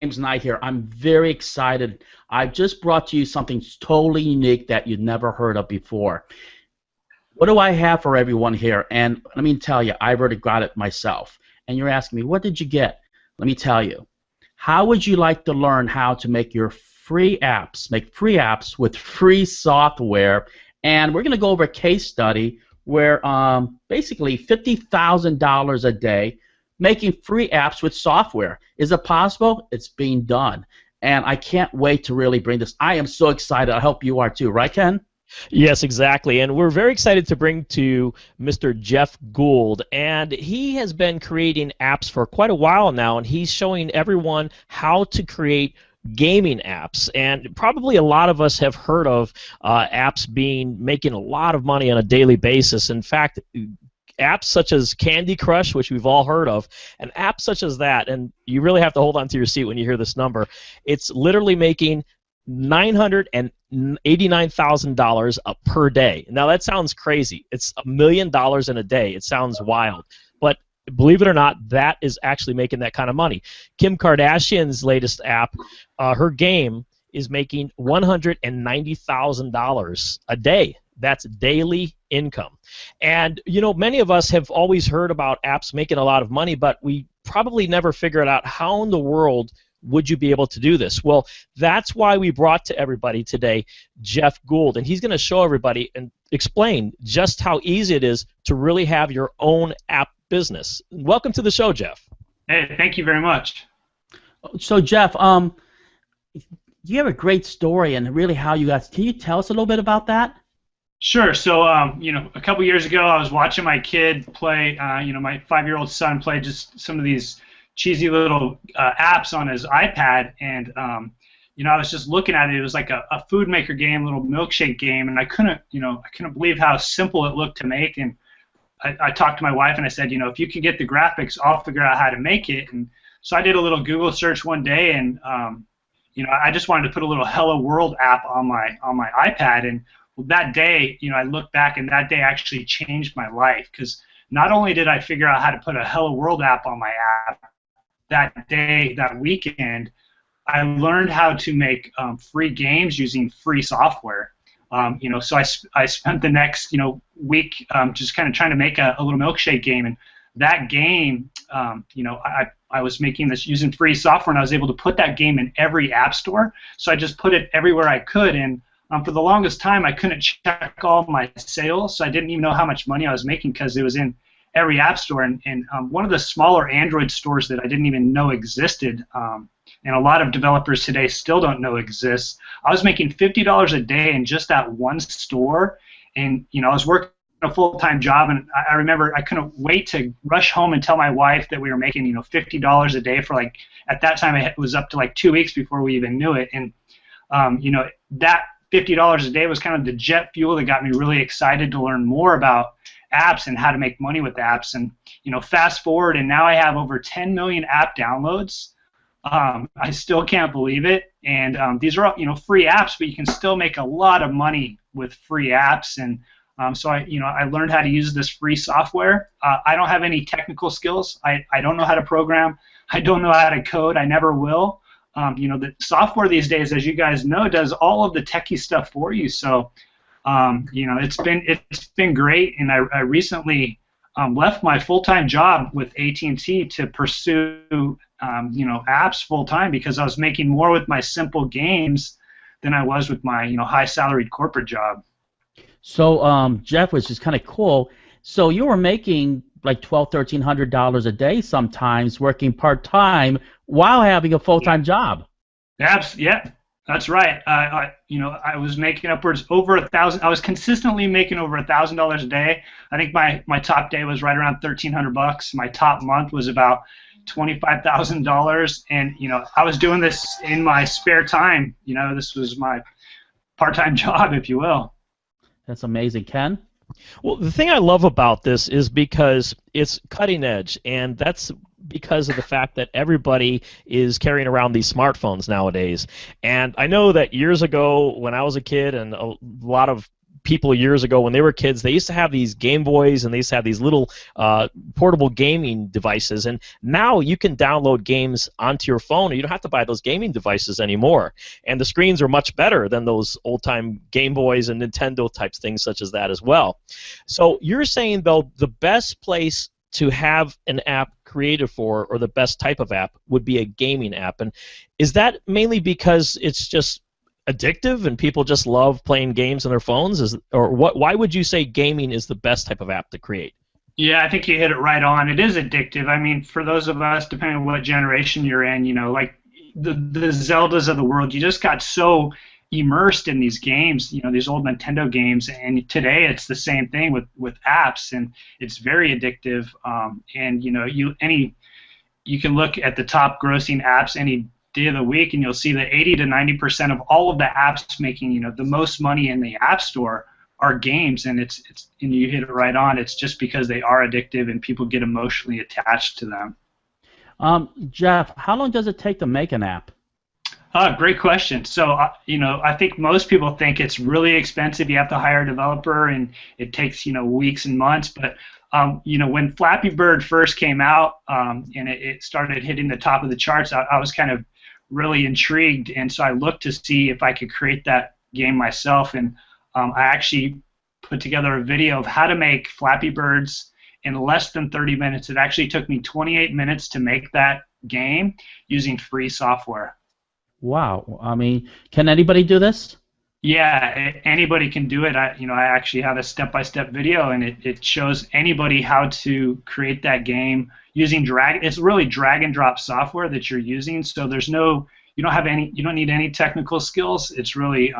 James Knight here. I'm very excited. I've just brought to you something totally unique that you've never heard of before. What do I have for everyone here? And let me tell you, I've already got it myself. And you're asking me, what did you get? Let me tell you. How would you like to learn how to make your make free apps with free software? And we're going to go over a case study where basically $50,000 a day making free apps with software. Is it possible? It's being done. And I can't wait to really bring this. I am so excited. I hope you are too. Right, Ken? Yes, exactly. And we're very excited to bring to Mr. Jeff Gould. And he has been creating apps for quite a while now, and he's showing everyone how to create gaming apps. And probably a lot of us have heard of apps making a lot of money on a daily basis. In fact, apps such as Candy Crush, which we've all heard of, and apps such as that, and you really have to hold on to your seat when you hear this number, it's literally making $989,000 per day. Now that sounds crazy. It's $1 million in a day. It sounds wild. But believe it or not, that is actually making that kind of money. Kim Kardashian's latest app, her game, is making $190,000 a day. That's daily income. And, many of us have always heard about apps making a lot of money, but we probably never figured out how in the world would you be able to do this. Well, that's why we brought to everybody today Jeff Gould, and he's going to show everybody and explain just how easy it is to really have your own app business. Welcome to the show, Jeff. Hey, thank you very much. So, Jeff, you have a great story and really how you guys. Can you tell us a little bit about that? Sure. So, a couple years ago, I was watching my kid play. My 5-year-old son play just some of these cheesy little apps on his iPad, and I was just looking at it. It was like a food maker game, little milkshake game, and I couldn't believe how simple it looked to make. And I talked to my wife and I said, if you can get the graphics, I'll figure out how to make it. And so I did a little Google search one day, and I just wanted to put a little Hello World app on my iPad. And that day, I look back, and that day actually changed my life, because not only did I figure out how to put a Hello World app on my app that day, that weekend, I learned how to make free games using free software. So I spent the next week just kind of trying to make a little milkshake game, and that game, I was making this using free software, and I was able to put that game in every app store. So I just put it everywhere I could, and for the longest time I couldn't check all my sales, so I didn't even know how much money I was making because it was in every app store. And one of the smaller Android stores that I didn't even know existed, and a lot of developers today still don't know exists, I was making $50 a day in just that one store. And I was working a full-time job, and I remember I couldn't wait to rush home and tell my wife that we were making $50 a day for, like, at that time it was up to like 2 weeks before we even knew it. And that $50 a day was kind of the jet fuel that got me really excited to learn more about apps and how to make money with apps. And fast forward, and now I have over 10 million app downloads. I still can't believe it. And these are all free apps, but you can still make a lot of money with free apps. And so I learned how to use this free software. I don't have any technical skills. I don't know how to program. I don't know how to code. I never will. The software these days, as you guys know, does all of the techie stuff for you. So it's been great. And I recently left my full-time job with AT&T to pursue apps full-time, because I was making more with my simple games than I was with my high-salaried corporate job. So Jeff, which is kind of cool. So you were making like $1,200-$1,300 a day sometimes, working part-time while having a full-time job. Yeah, that's right. I was making upwards over $1,000. I was consistently making over $1,000 a day. I think my top day was right around $1,300. My top month was about $25,000, and I was doing this in my spare time. This was my part-time job, if you will. That's amazing, Ken. Well, the thing I love about this is because it's cutting edge, and that's because of the fact that everybody is carrying around these smartphones nowadays. And I know that years ago, when I was a kid, and a lot of people years ago when they were kids, they used to have these Game Boys and they used to have these little portable gaming devices, and now you can download games onto your phone and you don't have to buy those gaming devices anymore. And the screens are much better than those old-time Game Boys and Nintendo types things such as that as well. So you're saying, though, the best place to have an app created for, or the best type of app, would be a gaming app. And is that mainly because it's just addictive and people just love playing games on their phones? Why would you say gaming is the best type of app to create? Yeah, I think you hit it right on. It is addictive. I mean, for those of us, depending on what generation you're in, like the Zeldas of the world, you just got so immersed in these games, these old Nintendo games, and today it's the same thing with apps, and it's very addictive. And you can look at the top grossing apps any day of the week, and you'll see that 80 to 90% of all of the apps making the most money in the App Store are games, and and you hit it right on. It's just because they are addictive and people get emotionally attached to them. Jeff, how long does it take to make an app? Great question. So, I think most people think it's really expensive. You have to hire a developer, and it takes, weeks and months. But, when Flappy Bird first came out and it started hitting the top of the charts, I was kind of really intrigued. And so I looked to see if I could create that game myself. And I actually put together a video of how to make Flappy Birds in less than 30 minutes. It actually took me 28 minutes to make that game using free software. Wow. I mean, can anybody do this? Yeah, anybody can do it. I actually have a step-by-step video, and it shows anybody how to create that game using It's really drag and drop software that you're using. So you don't need any technical skills. It's really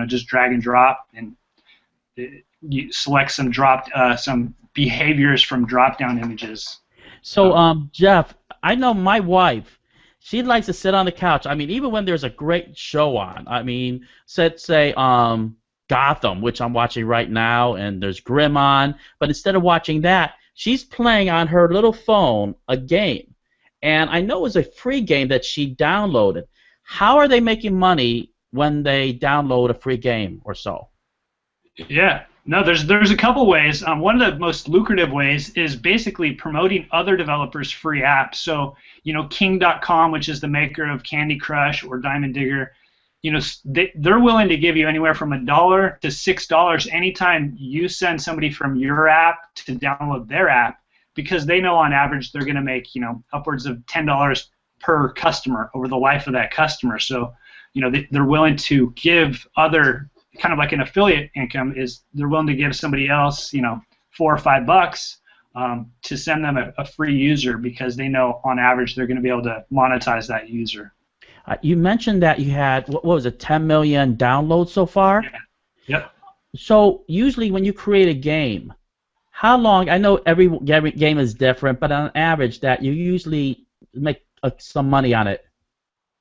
just drag and drop, and you select some behaviors from drop-down images. So, Jeff, I know my wife. She likes to sit on the couch. I mean, even when there's a great show on. I mean, say Gotham, which I'm watching right now, and there's Grimm on. But instead of watching that, she's playing on her little phone a game. And I know it was a free game that she downloaded. How are they making money when they download a free game or so? Yeah. No, there's a couple ways. One of the most lucrative ways is basically promoting other developers' free apps. So, King.com, which is the maker of Candy Crush or Diamond Digger, they're willing to give you anywhere from $1 to $6 anytime you send somebody from your app to download their app, because they know on average they're going to make upwards of $10 per customer over the life of that customer. So, they're willing to give other, kind of like an affiliate income, is they're willing to give somebody else, $4 or $5 to send them a free user, because they know on average they're going to be able to monetize that user. You mentioned that you had, what was it, 10 million downloads so far? Yeah. Yep. So usually when you create a game, how long, I know every game is different, but on average that you usually make some money on it.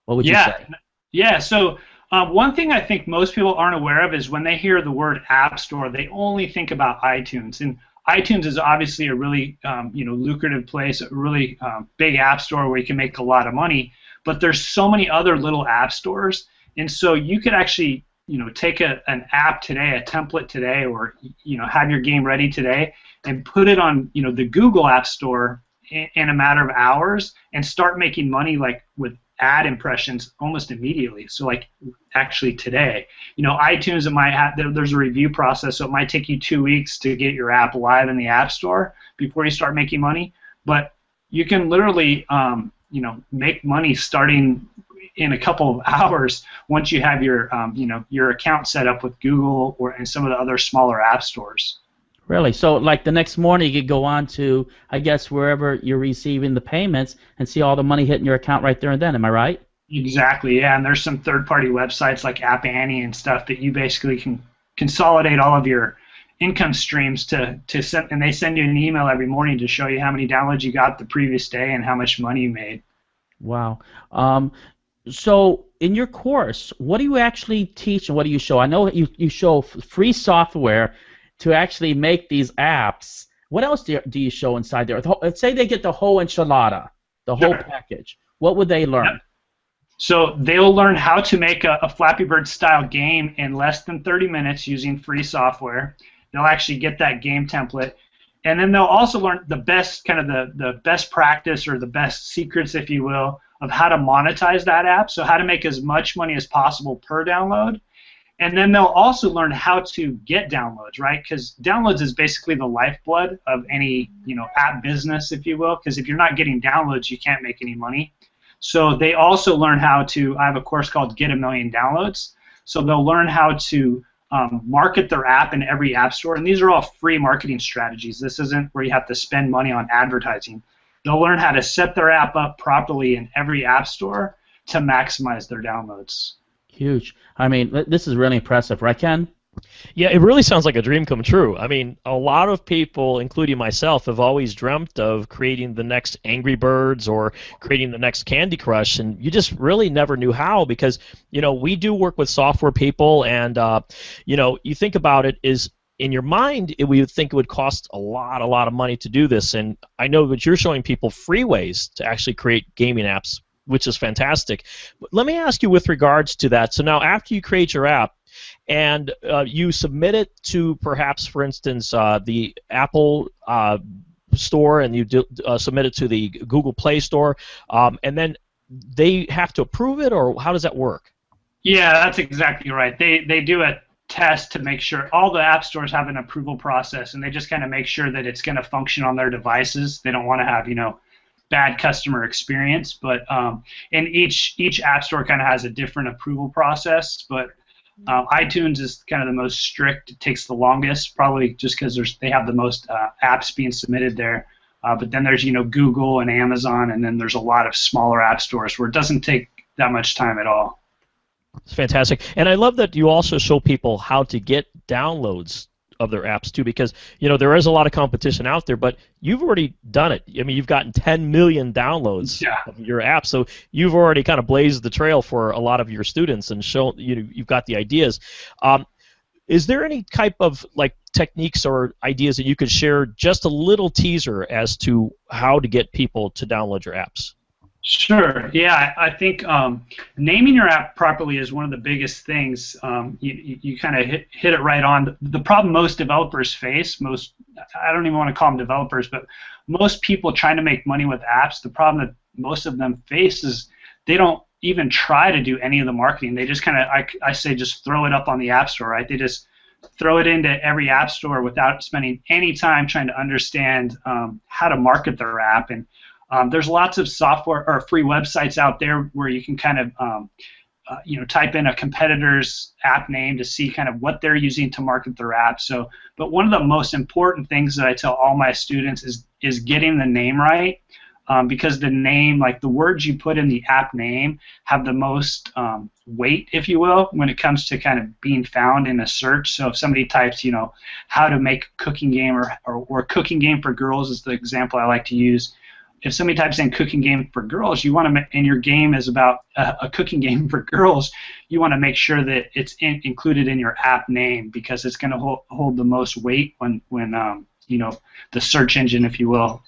What would you say? Yeah, so one thing I think most people aren't aware of is when they hear the word App Store, they only think about iTunes. And iTunes is obviously a really lucrative place, a really big app store where you can make a lot of money. But there's so many other little app stores, and so you could actually take an app today, a template today, or have your game ready today, and put it on the Google App Store in a matter of hours, and start making money like with ad impressions almost immediately. So like actually today, iTunes, it might have, there's a review process, so it might take you 2 weeks to get your app live in the App Store before you start making money. But you can literally make money starting in a couple of hours once you have your your account set up with Google and some of the other smaller app stores. Really? So like the next morning you could go on to, I guess, wherever you're receiving the payments and see all the money hitting your account right there and then. Am I right? Exactly, yeah. And there's some third-party websites like App Annie and stuff that you basically can consolidate all of your income streams to send, and they send you an email every morning to show you how many downloads you got the previous day and how much money you made. Wow. So in your course, what do you actually teach and what do you show? I know you show free software to actually make these apps. What else do you show inside there? Let's say they get the whole enchilada, the whole package. What would they learn? So they'll learn how to make a Flappy Bird style game in less than 30 minutes using free software. They'll actually get that game template. And then they'll also learn the best kind of the best practice or the best secrets, if you will, of how to monetize that app. So how to make as much money as possible per download. And then they'll also learn how to get downloads, right? Because downloads is basically the lifeblood of any app business, if you will. Because if you're not getting downloads, you can't make any money. So they also learn how to. I have a course called Get a Million Downloads. So they'll learn how to market their app in every app store, and these are all free marketing strategies. This isn't where you have to spend money on advertising. They'll learn how to set their app up properly in every app store to maximize their downloads. Huge. I mean, this is really impressive, right, Ken? Yeah, it really sounds like a dream come true. I mean, a lot of people, including myself, have always dreamt of creating the next Angry Birds or creating the next Candy Crush, and you just really never knew how because, we do work with software people, and, you think about it is in your mind, we would think it would cost a lot of money to do this, and I know that you're showing people free ways to actually create gaming apps, which is fantastic. But let me ask you with regards to that. So now after you create your app, and you submit it to perhaps, for instance, the Apple Store, and you submit it to the Google Play Store, and then they have to approve it, or how does that work? Yeah, that's exactly right. They do a test to make sure all the app stores have an approval process, and they just kind of make sure that it's going to function on their devices. They don't want to have bad customer experience, but and each app store kind of has a different approval process, but iTunes is kind of the most strict. It takes the longest, probably just because they have the most apps being submitted there. But then there's Google and Amazon, and then there's a lot of smaller app stores where it doesn't take that much time at all. It's fantastic, and I love that you also show people how to get downloads of their apps too, because there is a lot of competition out there, but you've already done it. I mean, you've gotten 10 million downloads of your app, so you've already kind of blazed the trail for a lot of your students and shown you've got the ideas. Is there any type of techniques or ideas that you could share, just a little teaser as to how to get people to download your apps? Sure. Yeah, I think naming your app properly is one of the biggest things. You kind of hit it right on. The problem most developers face, I don't even want to call them developers, but most people trying to make money with apps, the problem that most of them face is they don't even try to do any of the marketing. They just kind of, I say, just throw it up on the App Store, right? They just throw it into every app store without spending any time trying to understand how to market their app. And there's lots of software or free websites out there where you can kind of type in a competitor's app name to see kind of what they're using to market their app. So, but one of the most important things that I tell all my students is getting the name right, because the name, the words you put in the app name, have the most weight, if you will, when it comes to kind of being found in a search. So if somebody types, how to make a cooking game or cooking game for girls is the example I like to use. If somebody types in cooking game for girls, you want to, and your game is about a cooking game for girls, you want to make sure that it's included in your app name, because it's going to hold the most weight when the search engine, if you will,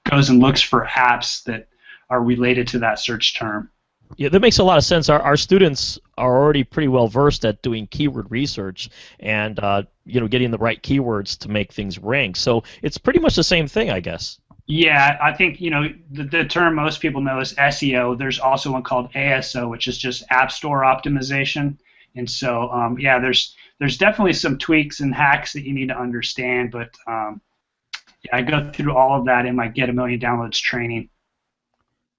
goes and looks for apps that are related to that search term. Yeah, that makes a lot of sense. Our students are already pretty well versed at doing keyword research and getting the right keywords to make things rank. So it's pretty much the same thing, I guess. Yeah, I think the term most people know is SEO. There's also one called ASO, which is just App Store Optimization. And so, there's definitely some tweaks and hacks that you need to understand. But I go through all of that in my Get a Million Downloads training.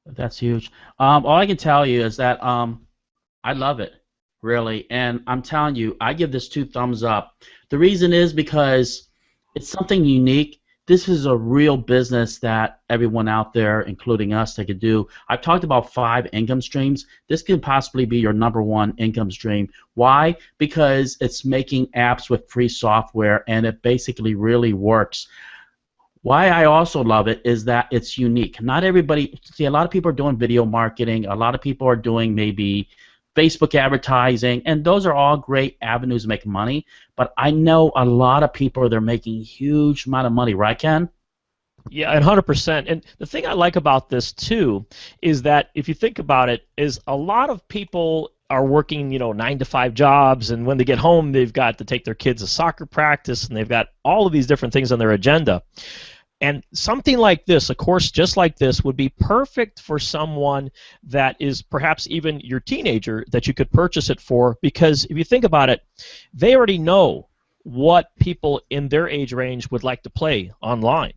That's huge. All I can tell you is that I love it, really. And I'm telling you, I give this 2 thumbs up. The reason is because it's something unique. This is a real business that everyone out there, including us, they could do. I've talked about 5 income streams. This could possibly be your #1 income stream. Why? Because it's making apps with free software, and it basically really works. Why I also love it is that it's unique. Not everybody, see, a lot of people are doing video marketing. A lot of people are doing maybe Facebook advertising, and those are all great avenues to make money. But I know a lot of people, they're making a huge amount of money, right, Ken? Yeah, and 100%. And the thing I like about this too is that if you think about it, is a lot of people are working, 9 to 5 jobs, and when they get home, they've got to take their kids to soccer practice, and they've got all of these different things on their agenda. And something like this, a course just like this, would be perfect for someone that is perhaps even your teenager that you could purchase it for, because if you think about it, they already know what people in their age range would like to play online.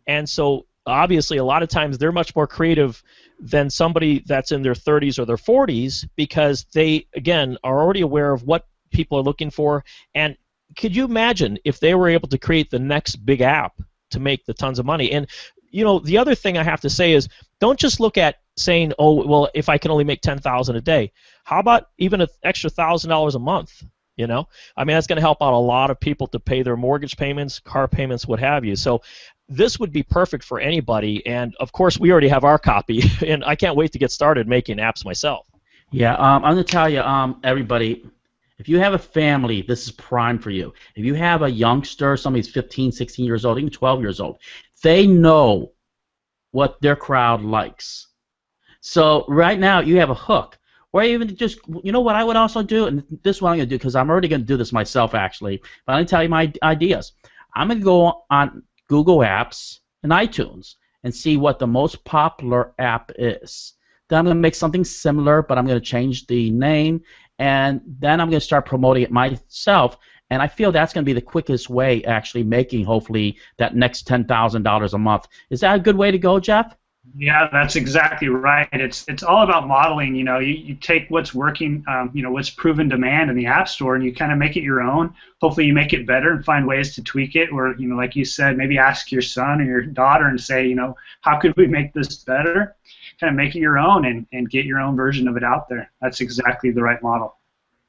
And so obviously a lot of times they're much more creative than somebody that's in their 30s or their 40s, because they, again, are already aware of what people are looking for. And could you imagine if they were able to create the next big app to make the tons of money? And the other thing I have to say is, don't just look at saying, oh, well, if I can only make 10,000 a day. How about even an extra $1,000 a month? I mean, that's going to help out a lot of people to pay their mortgage payments, car payments, what have you. So this would be perfect for anybody. And of course, we already have our copy, and I can't wait to get started making apps myself. Yeah, I'm going to tell you, everybody, if you have a family, this is prime for you. If you have a youngster, somebody who's 15, 16 years old, even 12 years old, they know what their crowd likes. So right now, you have a hook. Or even just, what I would also do, and this is what I'm going to do, because I'm already going to do this myself, actually, but I'm going to tell you my ideas. I'm going to go on Google Apps and iTunes and see what the most popular app is. Then I'm going to make something similar, but I'm going to change the name, and then I'm going to start promoting it myself, and I feel that's going to be the quickest way, actually, making, hopefully, that next $10,000 a month. Is that a good way to go, Jeff? Yeah, that's exactly right. It's all about modeling. You take what's working, what's proven demand in the App Store, and you kind of make it your own. Hopefully, you make it better and find ways to tweak it. Or, like you said, maybe ask your son or your daughter and say, how could we make this better? Kind of make it your own and get your own version of it out there. That's exactly the right model.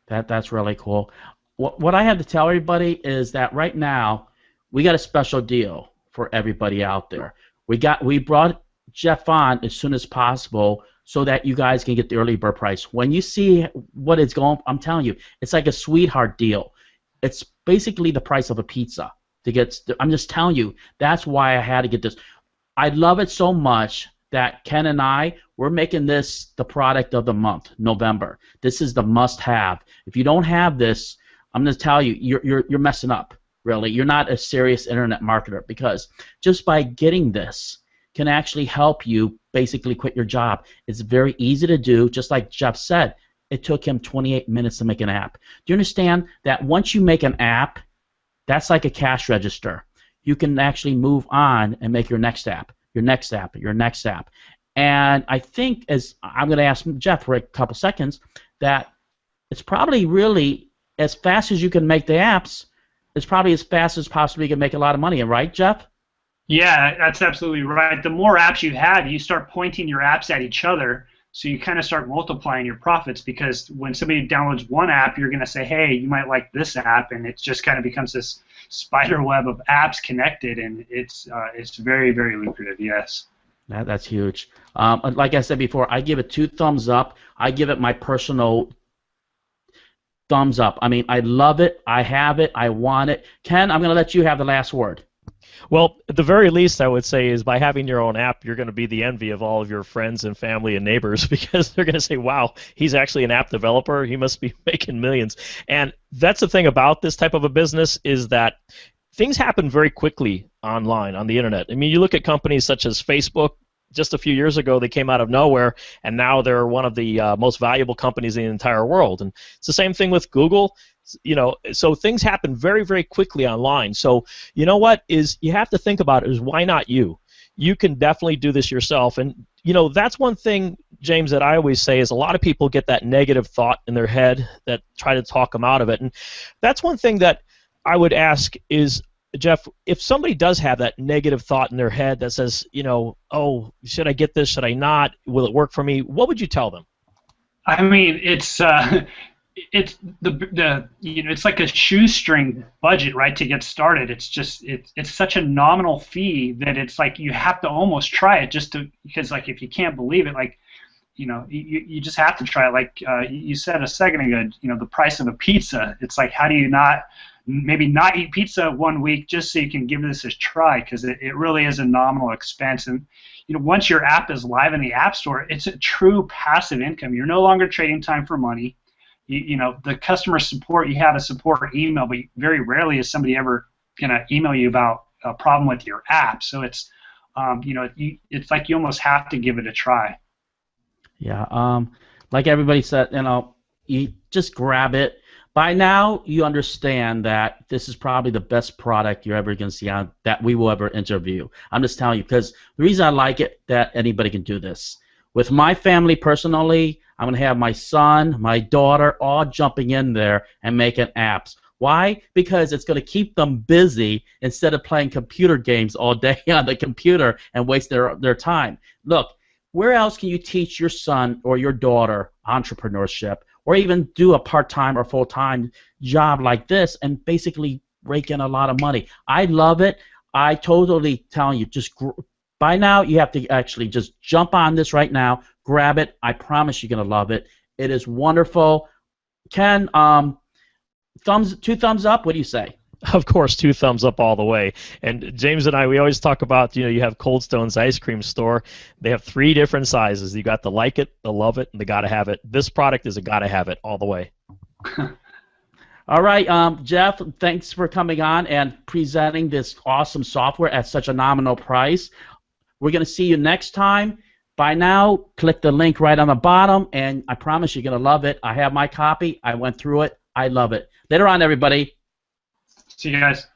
That's really cool. What I have to tell everybody is that right now we got a special deal for everybody out there. We brought Jeff on as soon as possible so that you guys can get the early bird price. When you see what it's going, I'm telling you, it's like a sweetheart deal. It's basically the price of a pizza to get. I'm just telling you, that's why I had to get this. I love it so much that Ken and we're making this the product of the month, November. This is the must-have. If you don't have this, I'm going to tell you, you're messing up. Really, you're not a serious internet marketer, because just by getting this can actually help you basically quit your job. It's very easy to do. Just like Jeff said, it took him 28 minutes to make an app. Do you understand that once you make an app, that's like a cash register. You can actually move on and make your next app, your next app, your next app. And I think, as I'm going to ask Jeff for a couple seconds, that it's probably really as fast as you can make the apps, it's probably as fast as possibly you can make a lot of money, right, Jeff? Yeah, that's absolutely right. The more apps you have, you start pointing your apps at each other, so you kind of start multiplying your profits, because when somebody downloads one app, you're going to say, hey, you might like this app, and it just kind of becomes this spider web of apps connected, and it's very, very lucrative, yes. That's huge. Like I said before, I give it 2 thumbs up. I give it my personal thumbs up. I mean, I love it. I have it. I want it. Ken, I'm going to let you have the last word. Well, at the very least, I would say is by having your own app, you're going to be the envy of all of your friends and family and neighbors, because they're going to say, wow, he's actually an app developer. He must be making millions. And that's the thing about this type of a business, is that things happen very quickly online, on the internet. I mean, you look at companies such as Facebook. Just a few years ago, they came out of nowhere, and now they're one of the most valuable companies in the entire world. And it's the same thing with Google. So things happen very, very quickly online. So what is you have to think about is, why not you? You can definitely do this yourself. And that's one thing, James, that I always say is a lot of people get that negative thought in their head that try to talk them out of it. And that's one thing that I would ask is, Jeff, if somebody does have that negative thought in their head that says, oh, should I get this? Should I not? Will it work for me? What would you tell them? I mean, it's it's like a shoestring budget, right, to get started. It's just it's such a nominal fee that it's like you have to almost try it just because, like, if you can't believe it, like, you just have to try it. Like you said a second ago, the price of a pizza. It's like, how do you maybe not eat pizza 1 week just so you can give this a try, because it really is a nominal expense. And once your app is live in the App Store, it's a true passive income. You're no longer trading time for money. The customer support, you have a support email, but very rarely is somebody ever going to email you about a problem with your app. So it's it's like you almost have to give it a try. Yeah, like everybody said, you just grab it. By now, you understand that this is probably the best product you're ever going to see that we will ever interview. I'm just telling you, because the reason I like it, that anybody can do this. With my family personally, I'm going to have my son, my daughter, all jumping in there and making apps. Why? Because it's going to keep them busy instead of playing computer games all day on the computer and waste their time. Look, where else can you teach your son or your daughter entrepreneurship, or even do a part-time or full-time job like this and basically rake in a lot of money? I love it. I totally tell you, by now you have to actually just jump on this right now, grab it. I promise you're going to love it. It is wonderful. Ken, two thumbs up? What do you say? Of course, 2 thumbs up all the way. And James and I, we always talk about, you have Cold Stone's ice cream store. They have 3 different sizes. You got the like it, the love it, and the gotta have it. This product is a gotta have it all the way. All right, Jeff, thanks for coming on and presenting this awesome software at such a nominal price. We're going to see you next time. By now, click the link right on the bottom, and I promise you're going to love it. I have my copy. I went through it. I love it. Later on, everybody. See you guys.